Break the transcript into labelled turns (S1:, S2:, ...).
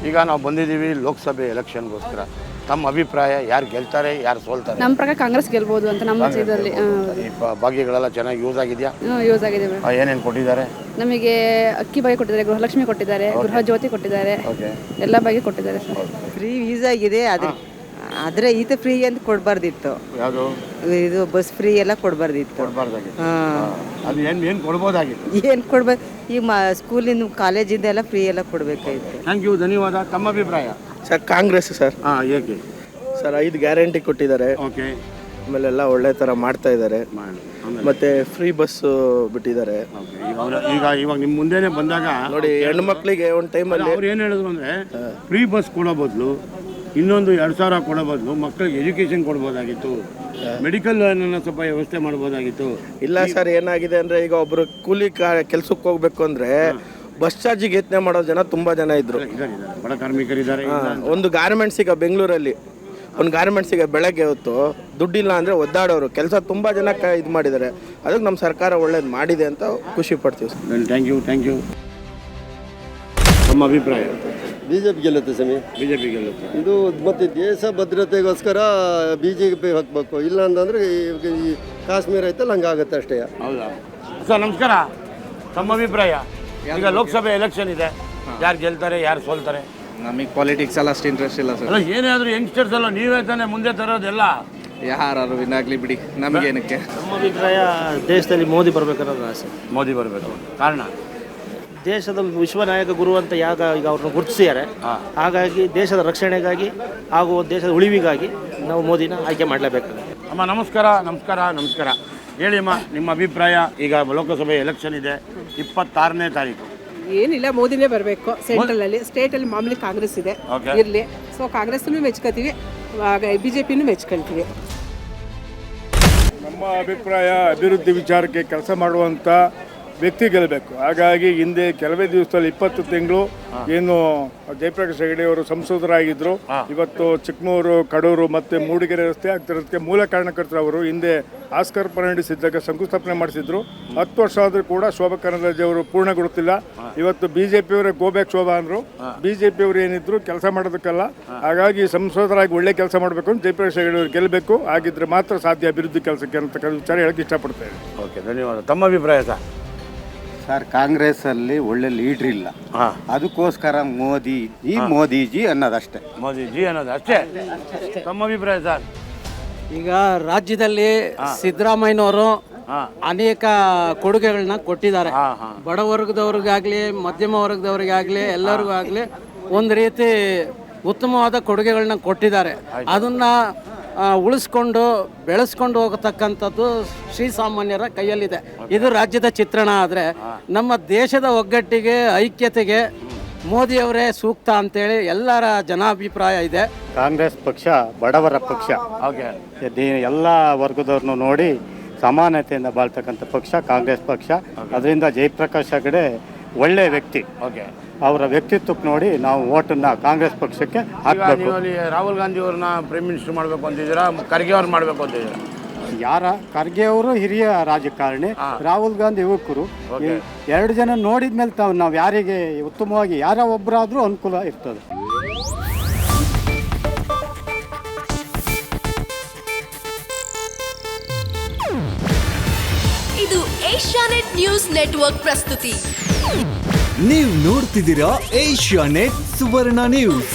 S1: ಈಗ ನಾವು ಬಂದಿದ್ದೀವಿ ಲೋಕಸಭೆ ಎಲೆಕ್ಷನ್ಗೋಸ್ಕರ. ತಮ್ಮ ಅಭಿಪ್ರಾಯ, ಯಾರು ಗೆಲ್ತಾರೆ, ಯಾರು ಸೋಲ್ತಾರೆ?
S2: ನಮ್ಮ ಪ್ರಕಾರ ಕಾಂಗ್ರೆಸ್ ಗೆಲ್ಬೋದು ಅಂತ ನಮ್ಮ ಇದರಲ್ಲಿ.
S1: ಈ ಭಾಗ್ಯಗಳೆಲ್ಲ ಚೆನ್ನಾಗಿ ಯೂಸ್ ಆಗಿದೆಯಾ?
S2: ಯೂಸ್ ಆಗಿದೆ ಮೇಡಮ್.
S1: ಏನೇನು ಕೊಟ್ಟಿದ್ದಾರೆ?
S2: ನಮಗೆ ಅಕ್ಕಿ ಬಗ್ಗೆ ಕೊಟ್ಟಿದ್ದಾರೆ, ಗೃಹಲಕ್ಷ್ಮಿ ಕೊಟ್ಟಿದ್ದಾರೆ, ಗೃಹ ಜ್ಯೋತಿ ಕೊಟ್ಟಿದ್ದಾರೆ, ಎಲ್ಲ ಬಗ್ಗೆ ಕೊಟ್ಟಿದ್ದಾರೆ ಸರ್.
S3: ಫ್ರೀ ಯೂಸ್ ಆಗಿದೆ. ಆದರೆ ಈತ ಫ್ರೀ ಅಂತ ಕೊಡಬಾರ್ದಿತ್ತು.
S1: ಯಾವುದು
S3: ಇದು ಬಸ್ ಫ್ರೀ ಎಲ್ಲ ಕೊಡಬಾರ್ದಿತ್ತು.
S1: ಅದು ಏನು ಕೊಡ್ಬೋದಾಗಿತ್ತು?
S3: ಏನು ಕೊಡ್ಬೇಕು ಈಗ ಸ್ಕೂಲಿಂದ ಕಾಲೇಜಿಂದ ಎಲ್ಲ ಫ್ರೀ ಎಲ್ಲ ಕೊಡಬೇಕಾಗಿತ್ತು.
S1: ಥ್ಯಾಂಕ್ ಯು, ಧನ್ಯವಾದ. ತಮ್ಮ ಅಭಿಪ್ರಾಯ?
S4: Sir Congress sir.
S1: ಏಕೆ
S4: ಸರ್ 5 ಗ್ಯಾರಂಟಿ ಕೊಟ್ಟಿದ್ದಾರೆ.
S1: ಓಕೆ.
S4: ಆಮೇಲೆ ಎಲ್ಲ ಒಳ್ಳೆ ಥರ ಮಾಡ್ತಾ ಇದ್ದಾರೆ. ಮತ್ತೆ ಫ್ರೀ ಬಸ್ ಬಿಟ್ಟಿದ್ದಾರೆ.
S1: ಇವಾಗ ನಿಮ್ಮ ಮುಂದೆನೆ ಬಂದಾಗ
S4: ನೋಡಿ, ಹೆಣ್ಮಕ್ಳಿಗೆ ಒಂದು ಟೈಮಲ್ಲಿ
S1: ಅವ್ರು ಏನು ಹೇಳಿದ್ರು ಅಂದರೆ ಫ್ರೀ ಬಸ್ ಕೊಡೋ ಬದಲು ಇನ್ನೊಂದು 2,000 ಕೊಡೋ ಬದಲು ಮಕ್ಕಳಿಗೆ ಎಜುಕೇಷನ್ ಕೊಡ್ಬೋದಾಗಿತ್ತು, ಮೆಡಿಕಲ್ ಸ್ವಲ್ಪ ವ್ಯವಸ್ಥೆ ಮಾಡ್ಬೋದಾಗಿತ್ತು.
S4: ಇಲ್ಲ ಸರ್, ಏನಾಗಿದೆ ಅಂದರೆ ಈಗ ಒಬ್ಬರು ಕೂಲಿ ಕೆಲ್ಸಕ್ಕೆ ಹೋಗ್ಬೇಕು ಅಂದರೆ ಬಸ್ ಚಾರ್ಜಿಗೆ ಯತ್ನೆ ಮಾಡೋ ಜನ ತುಂಬ ಜನ ಇದ್ರು.
S1: ಬಡ ಕಾರ್ಮಿಕರಿದ್ದಾರೆ.
S4: ಒಂದು ಗಾರ್ಮೆಂಟ್ಸಿಗೆ ಬೆಂಗಳೂರಲ್ಲಿ ಒಂದು ಗಾರ್ಮೆಂಟ್ಸಿಗೆ ಬೆಳಗ್ಗೆ ಹೊತ್ತು ದುಡ್ಡಿಲ್ಲ ಅಂದರೆ ಒದ್ದಾಡೋರು ಕೆಲಸ ತುಂಬ ಜನ ಇದು ಮಾಡಿದ್ದಾರೆ. ಅದಕ್ಕೆ ನಮ್ಮ ಸರ್ಕಾರ ಒಳ್ಳೇದು ಮಾಡಿದೆ ಅಂತ ಖುಷಿ ಪಡ್ತೀವಿ ಸರ್.
S1: Thank you. ನಮ್ಮ ಅಭಿಪ್ರಾಯ?
S5: ಬಿಜೆಪಿ ಗೆಲ್ಲುತ್ತೆ ಸ್ವಾಮಿ.
S1: ಬಿಜೆಪಿ ಗೆಲ್ಲುತ್ತೆ.
S5: ಇದು ಮತ್ತು ದೇಶ ಭದ್ರತೆಗೋಸ್ಕರ ಬಿಜೆಪಿ ಹಾಕಬೇಕು. ಇಲ್ಲ ಅಂತಂದರೆ ಈ ಕಾಶ್ಮೀರ ಐತಲ್ಲ ಹಂಗಾಗುತ್ತೆ ಅಷ್ಟೇ.
S1: ಹೌದಾ ಸರ್? ನಮಸ್ಕಾರ. ತಮ್ಮ ಅಭಿಪ್ರಾಯ? ಈಗ ಲೋಕಸಭೆ ಎಲೆಕ್ಷನ್ ಇದೆ, ಯಾರು ಗೆಲ್ತಾರೆ, ಯಾರು ಸೋಲ್ತಾರೆ?
S6: ನಮಗೆ ಪಾಲಿಟಿಕ್ಸ್ ಎಲ್ಲ ಅಷ್ಟು ಇಂಟ್ರೆಸ್ಟ್ ಇಲ್ಲ ಸರ್.
S1: ಅಲ್ಲ, ಏನಾದರೂ ಯಂಗ್ಸ್ಟರ್ಸ್ ಎಲ್ಲ ನೀವೇ ತಾನೇ ಮುಂದೆ ತರೋದೆಲ್ಲ.
S6: ಯಾರು ವಿನಾಗ್ಲಿ ಬಿಡಿ, ನಮಗೇನಕ್ಕೆ.
S7: ನಮ್ಮ ಅಭಿಪ್ರಾಯ ದೇಶದಲ್ಲಿ ಮೋದಿ ಬರಬೇಕನ್ನೋದು ಆಸೆ.
S1: ಮೋದಿ ಬರಬೇಕು. ಕಾರಣ?
S7: ದೇಶದ ವಿಶ್ವ ನಾಯಕ ಗುರು ಅಂತ ಈಗ ಅವ್ರನ್ನ ಗುರುತಿಸಿದ್ದಾರೆ. ಹಾಗಾಗಿ ದೇಶದ ರಕ್ಷಣೆಗಾಗಿ ಹಾಗೂ ದೇಶದ ಉಳಿವಿಗಾಗಿ ನಾವು ಮೋದಿನ ಆಯ್ಕೆ ಮಾಡಲೇಬೇಕಾಗುತ್ತೆ.
S1: ಅಮ್ಮ ನಮಸ್ಕಾರ. ಹೇಳಿಮ್ಮ, ನಿಮ್ಮ ಅಭಿಪ್ರಾಯ? ಈಗ ಲೋಕಸಭೆ ಎಲೆಕ್ಷನ್ ಇದೆ, 26ನೇ ತಾರೀಕು.
S8: ಏನಿಲ್ಲ, ಮೋದಿನೇ ಬರಬೇಕು. ಸೆಂಟ್ರಲಲ್ಲಿ, ಸ್ಟೇಟಲ್ಲಿ ಮಾಮೂಲಿ ಕಾಂಗ್ರೆಸ್ ಇದೆ, ಇರಲಿ. ಸೊ ಕಾಂಗ್ರೆಸ್ನೂ ಮೆಚ್ಕೋತೀವಿ, ಬಿಜೆಪಿನೂ ಮೆಚ್ಕೊಳ್ತೀವಿ.
S9: ನಮ್ಮ ಅಭಿಪ್ರಾಯ, ಅಭಿವೃದ್ಧಿ ವಿಚಾರಕ್ಕೆ ಕೆಲಸ ಮಾಡುವಂಥ ವ್ಯಕ್ತಿ ಗೆಲ್ಲಬೇಕು. ಹಾಗಾಗಿ ಹಿಂದೆ ಕೆಲವೇ ದಿವಸದಲ್ಲಿ 20 ತಿಂಗಳು ಏನು ಜಯಪ್ರಕಾಶ್ ಹೆಗಡೆ ಅವರು ಸಂಸದರಾಗಿದ್ದರು. ಇವತ್ತು ಚಿಕ್ಕಮೂರು, ಕಡೂರು ಮತ್ತು ಮೂಡಿಗೆರೆ ರಸ್ತೆ ಆಗ್ತಿರೋದಕ್ಕೆ ಮೂಲ ಕಾರಣಕರ್ತರು ಅವರು. ಹಿಂದೆ ಆಸ್ಕರ್ ಫರ್ನಾಂಡಿಸ್ ಇದ್ದಾಗ ಶಂಕುಸ್ಥಾಪನೆ ಮಾಡಿಸಿದ್ರು. 10 ವರ್ಷ ಆದರೂ ಕೂಡ ಶೋಭಾ ಕರಂದ್ಲಾಜೆ ಅವರು ಪೂರ್ಣಗೊಳ್ಳುತ್ತಿಲ್ಲ. ಇವತ್ತು ಬಿಜೆಪಿಯವರೇ ಗೋಬ್ಯಾಕ್ ಶೋಭಾ ಅಂದರು. ಬಿಜೆಪಿಯವರು ಏನಿದ್ರು ಕೆಲಸ ಮಾಡೋದಕ್ಕಲ್ಲ. ಹಾಗಾಗಿ ಸಂಸದರಾಗಿ ಒಳ್ಳೆ ಕೆಲಸ ಮಾಡಬೇಕು ಅಂತ ಜಯಪ್ರಕಾಶ್ ಹೆಗಡೆ ಅವರು ಗೆಲ್ಲಬೇಕು. ಆಗಿದ್ರೆ ಮಾತ್ರ ಸಾಧ್ಯ ಅಭಿವೃದ್ಧಿ ಕೆಲಸಕ್ಕೆ ಅಂತಕ್ಕಂಥ ವಿಚಾರ ಹೇಳಕ್ಕೆ ಇಷ್ಟಪಡ್ತೇನೆ.
S1: ಓಕೆ, ಧನ್ಯವಾದ. ತಮ್ಮ ಅಭಿಪ್ರಾಯ
S10: ಸರ್? ಕಾಂಗ್ರೆಸ್ಸಲ್ಲಿ ಒಳ್ಳೆ ಲೀಡ್ರ್ ಇಲ್ಲ, ಅದಕ್ಕೋಸ್ಕರ ಮೋದಿಜಿ ಅನ್ನೋದಷ್ಟೇ.
S1: ತಮ್ಮ ಅಭಿಪ್ರಾಯ ಸರ್?
S11: ಈಗ ರಾಜ್ಯದಲ್ಲಿ ಸಿದ್ದರಾಮಯ್ಯನವರು ಅನೇಕ ಕೊಡುಗೆಗಳನ್ನ ಕೊಟ್ಟಿದ್ದಾರೆ. ಬಡವರ್ಗದವ್ರಿಗಾಗಲಿ, ಮಧ್ಯಮ ವರ್ಗದವ್ರಿಗಾಗಲಿ, ಎಲ್ಲರಿಗೂ ಆಗಲಿ ಒಂದು ರೀತಿ ಉತ್ತಮವಾದ ಕೊಡುಗೆಗಳನ್ನ ಕೊಟ್ಟಿದ್ದಾರೆ. ಅದನ್ನು ಉಳಿಸ್ಕೊಂಡು ಬೆಳೆಸ್ಕೊಂಡು ಹೋಗತಕ್ಕಂಥದ್ದು ಶ್ರೀಸಾಮಾನ್ಯರ ಕೈಯಲ್ಲಿದೆ. ಇದು ರಾಜ್ಯದ ಚಿತ್ರಣ. ಆದರೆ ನಮ್ಮ ದೇಶದ ಒಗ್ಗಟ್ಟಿಗೆ, ಐಕ್ಯತೆಗೆ ಮೋದಿಯವರೇ ಸೂಕ್ತ ಅಂತೇಳಿ ಎಲ್ಲರ ಜನಾಭಿಪ್ರಾಯ ಇದೆ.
S12: ಕಾಂಗ್ರೆಸ್ ಪಕ್ಷ ಬಡವರ ಪಕ್ಷ. ಎಲ್ಲ ವರ್ಗದವ್ರನ್ನು ನೋಡಿ ಸಮಾನತೆಯಿಂದ ಬಾಳ್ತಕ್ಕಂಥ ಪಕ್ಷ ಕಾಂಗ್ರೆಸ್ ಪಕ್ಷ. ಅದರಿಂದ ಜಯಪ್ರಕಾಶ್ ಹೆಗಡೆ ಒಳ್ಳೆ ವ್ಯಕ್ತಿ. ಅವರ ವ್ಯಕ್ತಿತ್ವಕ್ಕೆ ನೋಡಿ ನಾವು ಓಟನ್ನು ಕಾಂಗ್ರೆಸ್ ಪಕ್ಷಕ್ಕೆ ಹಾಕಬೇಕು.
S1: ರಾಹುಲ್ ಗಾಂಧಿ ಅವ್ರನ್ನ ಪ್ರೈಮ್ ಮಿನಿಸ್ಟರ್ ಮಾಡಬೇಕು ಅಂತಿದ್ದೀರಾ, ಖರ್ಗೆ ಅವ್ರು ಮಾಡಬೇಕು ಅಂತಿದ್ದೀರಾ?
S12: ಖರ್ಗೆ ಅವರು ಹಿರಿಯ ರಾಜಕಾರಣಿ, ರಾಹುಲ್ ಗಾಂಧಿ ಯುವಕರು. 2 ಜನ ನೋಡಿದ ಮೇಲೆ ನಾವು ಯಾರಿಗೆ ಉತ್ತಮವಾಗಿ ಯಾರ ಒಬ್ಬರಾದರೂ ಅನುಕೂಲ ಇರ್ತದೆ.
S13: ಇದು ಏಷ್ಯಾನೆಟ್ ನ್ಯೂಸ್ ನೆಟ್ವರ್ಕ್ ಪ್ರಸ್ತುತಿ.
S14: ನೀವು ನೋಡ್ತಿದ್ದೀರಾ ಏಷ್ಯಾನೆಟ್ ಸುವರ್ಣ ನ್ಯೂಸ್.